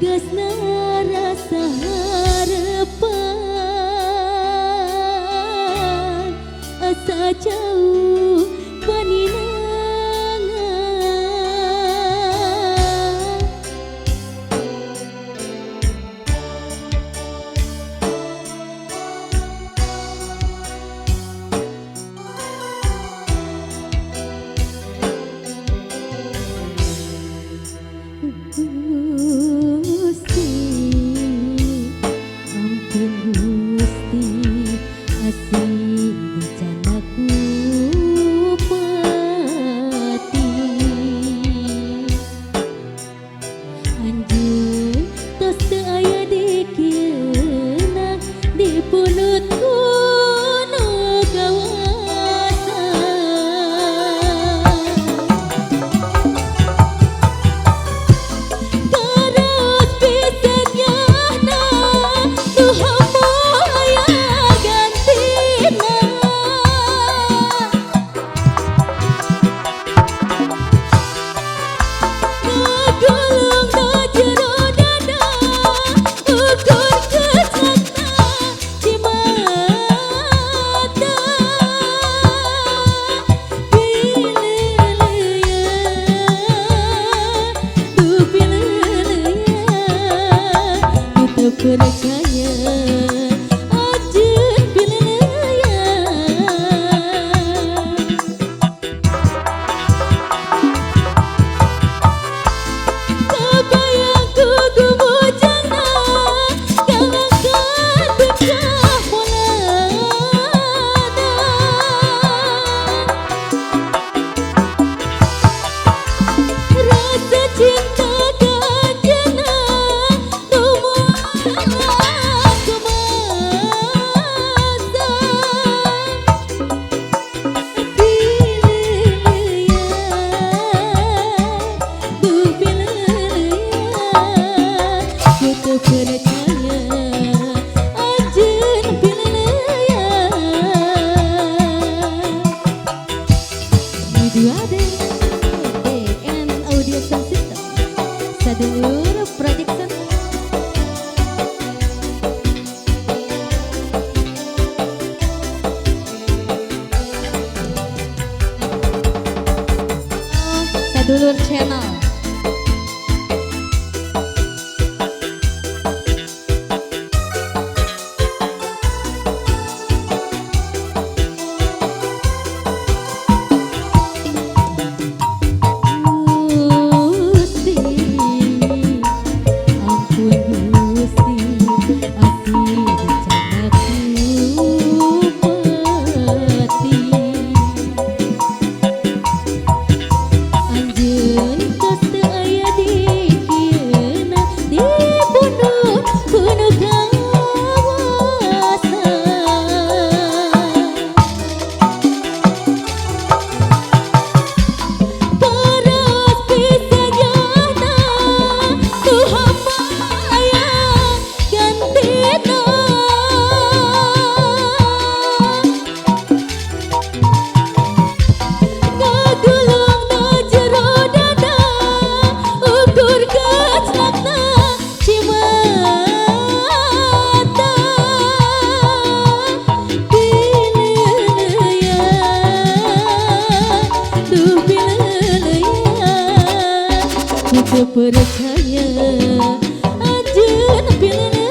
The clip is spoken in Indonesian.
tegasna rasa harapan asa jauh paninangan. Gusti, ampun Gusti, asih bencanaku pati. Anjeun tos teu aya dikieuna di punutku nu kawasa. Terus pisetnyana nu hamba aya gantina. Ngagulung na jero dada ukur kecakna cimata. Pileleya, duh pileleya, kita percaya anjeun pileleya. Kebayang ku gumujangna galangkan pecah polana. Rasa cinta ganjana nu moal kemasan. Pileleya, duh pileleya, kita percaya anjeun pileleya. Video ade DN Audio Sound System Sadulur Production. Sadulur Channel. Gusti, ampun Gusti, asih bencanaku pati. Anjeun tos teu aya dikieuna di punutku nu kawasa. Terus pisetnyana nu hamba aya gantina. Ngagulung na jero dada ukur kecakna cimata. Pileleya, duh pileleya, kita percaya anjeun pileleya.